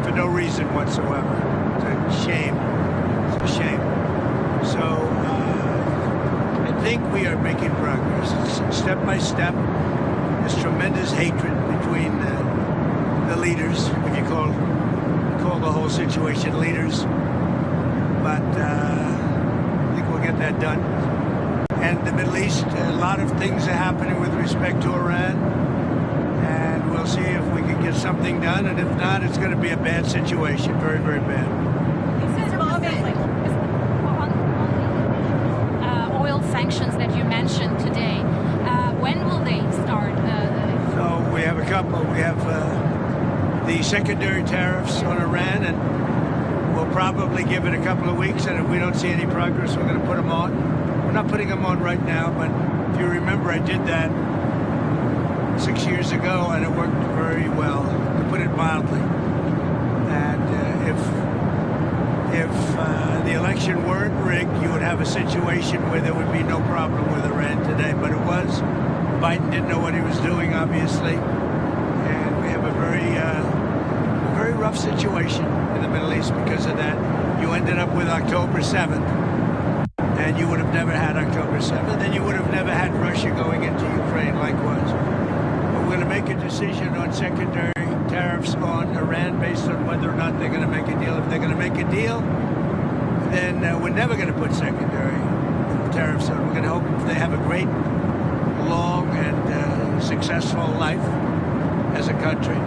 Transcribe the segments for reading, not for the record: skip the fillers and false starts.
for no reason whatsoever. It's a shame. It's a shame. So I think we are making progress. It's step by step. There's tremendous hatred between the leaders, if you call the whole situation leaders. But I think we'll get that done. And the Middle East, a lot of things are happening with respect to Iran. And we'll see if we can get something done. And if not, it's going to be a bad situation. Very, very bad. Oil sanctions that you mentioned today, when will they start? So we have a couple. We have the secondary tariffs on Iran, and we'll probably give it a couple of weeks. And if we don't see any progress, we're going to put them on. We're not putting them on right now, but if you remember, I did that 6 years ago, and it worked very well, to put it mildly. And if the election weren't rigged, you would have a situation where there would be no problem with Iran today. But it was. Biden didn't know what he was doing, obviously. And we have a very rough situation in the Middle East because of that. You ended up with October 7th, and you would have never had October 7th, and you would have never had Russia going into Ukraine likewise. But we're going to make a decision on secondary tariffs on Iran based on whether or not they're going to make a deal. If they're going to make a deal, then we're never going to put secondary tariffs on. We're going to hope they have a great, long, and successful life as a country.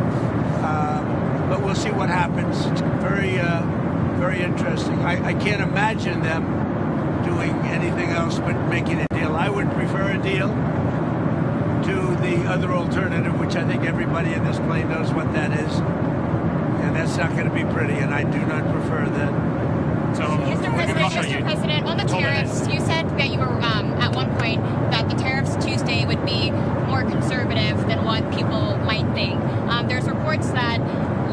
But we'll see what happens. It's very interesting. I can't imagine them doing anything else but making a deal. I would prefer a deal to the other alternative, which I think everybody in this plane knows what that is. And that's not going to be pretty, and I do not prefer that. So, Mr. President, on the tariffs, you said that you were at one point that the tariffs Tuesday would be more conservative than what people might think. There's reports that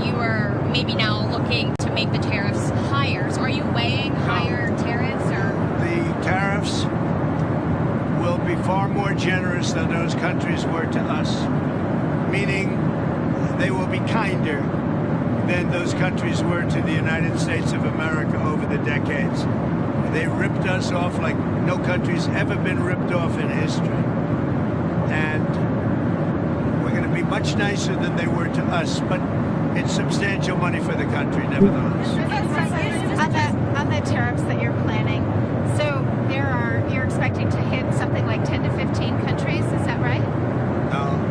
you are maybe now looking to make the tariffs higher. So are you weighing higher tariffs? Or the tariffs will be far more generous than those countries were to us, meaning they will be kinder than those countries were to the United States of America over the decades. They ripped us off like no country's ever been ripped off in history. And we're going to be much nicer than they were to us, but it's substantial money for the country, nevertheless. On the tariffs that you're planning, so you're expecting to hit something like 10 to 15 countries, is that right? No.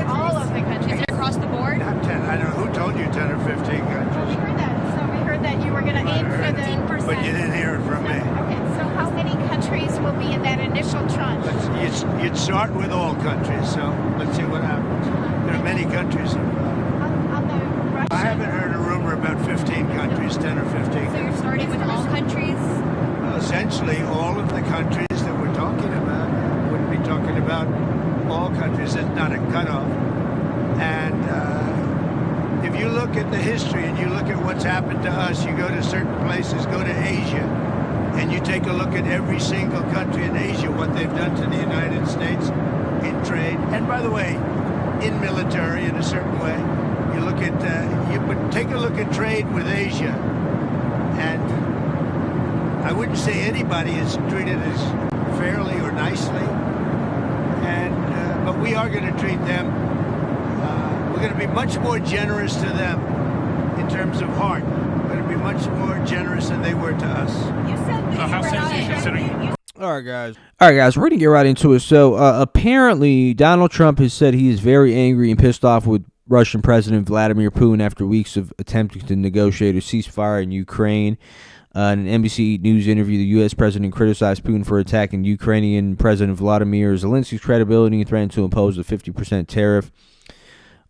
All of the countries? Is it across the board? Not 10. I don't know. Who told you 10 or 15 countries? We heard that. So we heard that you were going to aim for the 10%. But you didn't hear it from me. Okay, so how many countries will be in that initial tranche? You'd start with all countries, so let's see what happens. There are many countries. On the Russian... I haven't heard a rumor about 15 countries, 10 or 15. So you're starting with all countries? Well, essentially, all of the countries that we're talking about. I wouldn't be talking about all countries. It's not a cutoff. And if you look at the history and you look at what's happened to us, you go to certain places, go to Asia, and you take a look at every single country in Asia, what they've done to the United States in trade, and by the way, in military in a certain way. You look at, take a look at trade with Asia, and I wouldn't say anybody is treated as fairly or nicely, and but we are going to treat them. We're going to be much more generous to them in terms of heart. We're going to be much more generous than they were to us. You said that how soon are you considering? All right, guys, we're going to get right into it. So, apparently, Donald Trump has said he is very angry and pissed off with Russian President Vladimir Putin after weeks of attempting to negotiate a ceasefire in Ukraine. In an NBC News interview, the U.S. president criticized Putin for attacking Ukrainian President Vladimir Zelensky's credibility and threatened to impose a 50% tariff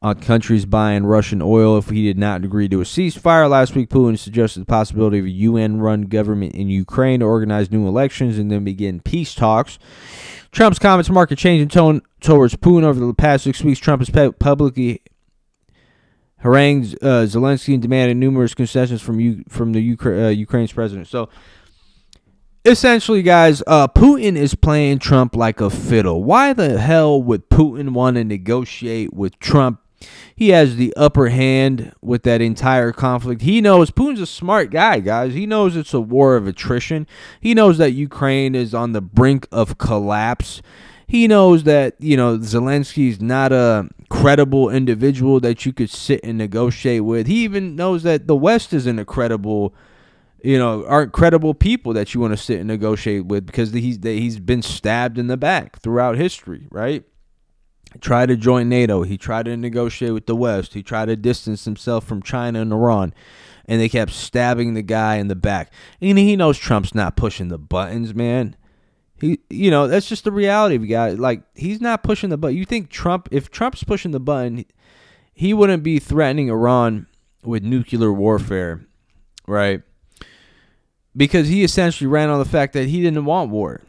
on countries buying Russian oil if he did not agree to a ceasefire. Last week, Putin suggested the possibility of a UN-run government in Ukraine to organize new elections and then begin peace talks. Trump's comments mark a change in tone towards Putin over the past 6 weeks. Trump has publicly harangued Zelensky and demanded numerous concessions from the Ukraine's president. So, essentially, guys, Putin is playing Trump like a fiddle. Why the hell would Putin want to negotiate with Trump he has the upper hand with that entire conflict. He knows Putin's a smart guy, guys. He knows it's a war of attrition. He knows that Ukraine is on the brink of collapse. He knows that, Zelensky's not a credible individual that you could sit and negotiate with. He even knows that the West isn't a credible, aren't credible people that you want to sit and negotiate with, because he's been stabbed in the back throughout history, right? He tried to join NATO. He tried to negotiate with the West. He tried to distance himself from China and Iran. And they kept stabbing the guy in the back. And he knows Trump's not pushing the buttons, man. That's just the reality of the guy. Like, he's not pushing the button. You think if Trump's pushing the button, he wouldn't be threatening Iran with nuclear warfare, right? Because he essentially ran on the fact that he didn't want war.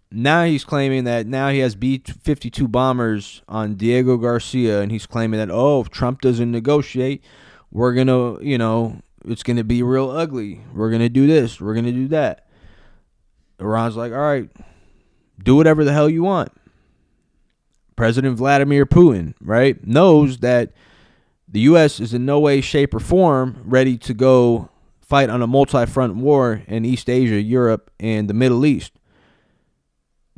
Now he's claiming that now he has B-52 bombers on Diego Garcia, and he's claiming that, if Trump doesn't negotiate, we're going to, it's going to be real ugly. We're going to do this. We're going to do that. Iran's like, all right, do whatever the hell you want. President Vladimir Putin, right, knows that the U.S. is in no way, shape, or form ready to go fight on a multi-front war in East Asia, Europe, and the Middle East.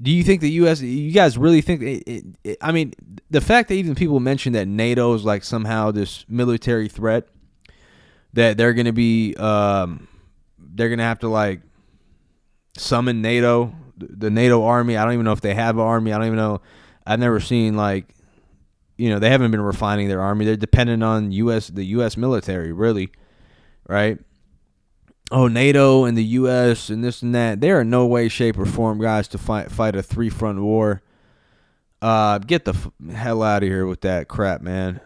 Do you think the U.S., you guys really think, the fact that even people mention that NATO is like somehow this military threat, that they're going to be, they're going to have to like summon NATO, the NATO army. I don't even know if they have an army. I don't even know. I've never seen they haven't been refining their army. They're dependent on the U.S. military, really, right? NATO and the U.S. and this and that. They are in no way, shape, or form, guys, to fight a three-front war. Get the hell out of here with that crap, man.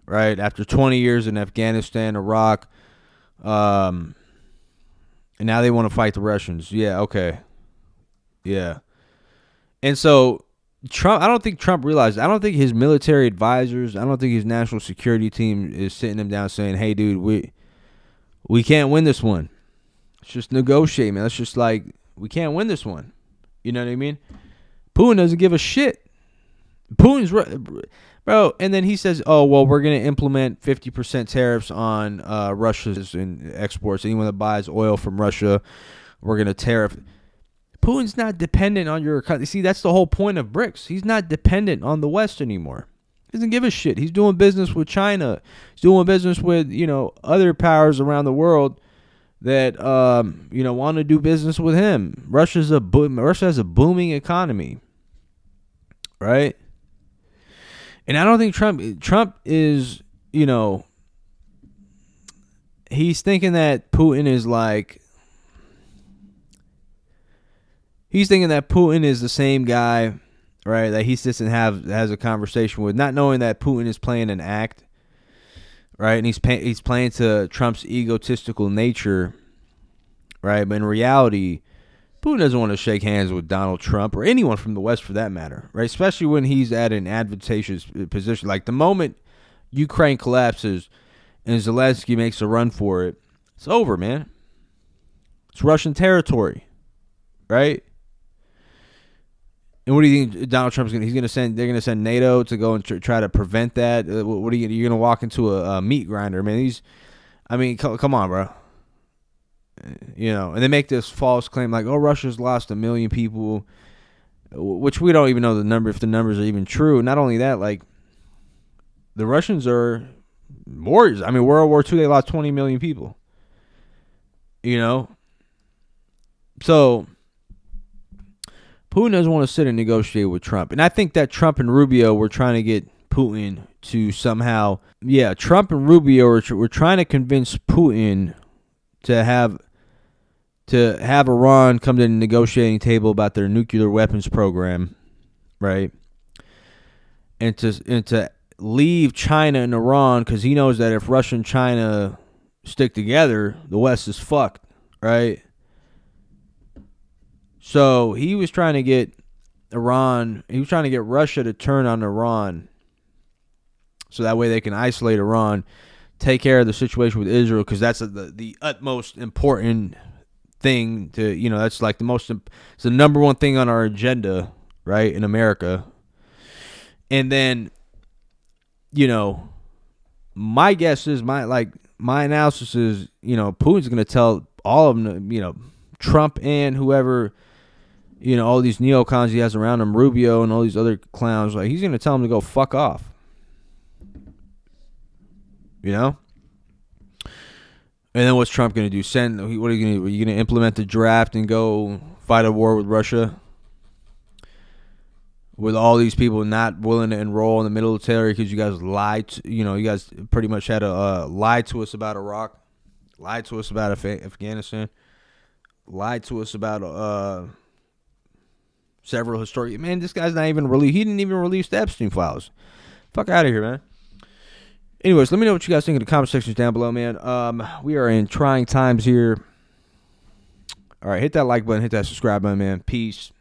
Right? After 20 years in Afghanistan, Iraq, and now they want to fight the Russians. Yeah, okay. Yeah. And so Trump, I don't think Trump realized, I don't think his military advisors, I don't think his national security team is sitting him down saying, hey, dude, we can't win this one. Let's just negotiate, man. Let's just we can't win this one. You know what I mean? Putin doesn't give a shit. Putin's, bro. And then he says, we're going to implement 50% tariffs on Russia's exports. Anyone that buys oil from Russia, we're going to tariff. Putin's not dependent on your economy. See, that's the whole point of BRICS. He's not dependent on the West anymore. He doesn't give a shit. He's doing business with China. He's doing business with, other powers around the world that, want to do business with him. Russia has a booming economy, right? And I don't think Trump is, he's thinking that Putin is he's thinking that Putin is the same guy, right, that he sits and has a conversation with, not knowing that Putin is playing an act, right, and he's playing to Trump's egotistical nature, right, but in reality, Putin doesn't want to shake hands with Donald Trump or anyone from the West for that matter, right, especially when he's at an advantageous position. Like the moment Ukraine collapses and Zelensky makes a run for it, it's over, man. It's Russian territory, right? And what do you think Donald Trump's going to? They're going to send NATO to go and try to prevent that. What are you're going to walk into a meat grinder, man? Come on, bro. And they make this false claim like, Russia's lost 1 million people, which we don't even know the number, if the numbers are even true. Not only that, the Russians are warriors. World War II, they lost 20 million people. So Putin doesn't want to sit and negotiate with Trump. And I think that Trump and Rubio were trying to get Putin to somehow, Trump and Rubio were trying to convince Putin to have Iran come to the negotiating table about their nuclear weapons program, right? And to leave China and Iran, because he knows that if Russia and China stick together, the West is fucked, right? So he was trying to get Russia to turn on Iran, so that way they can isolate Iran, take care of the situation with Israel, because that's the utmost important thing to, that's it's the number one thing on our agenda, right, in America. And then my guess is my analysis is, Putin's going to tell all of them, Trump and whoever, all these neocons he has around him, Rubio and all these other clowns, like he's going to tell them to go fuck off. And then what's Trump going to do? What are you going to do? Are you going to implement the draft and go fight a war with Russia? With all these people not willing to enroll in the military because you guys lied, you guys pretty much had to lie to us about Iraq, lied to us about Afghanistan, lied to us about several historic. Man, this guy's not even he didn't even release the Epstein files. Fuck out of here, man. Anyways, let me know what you guys think in the comment sections down below, man. We are in trying times here. All right, hit that like button, hit that subscribe button, man. Peace.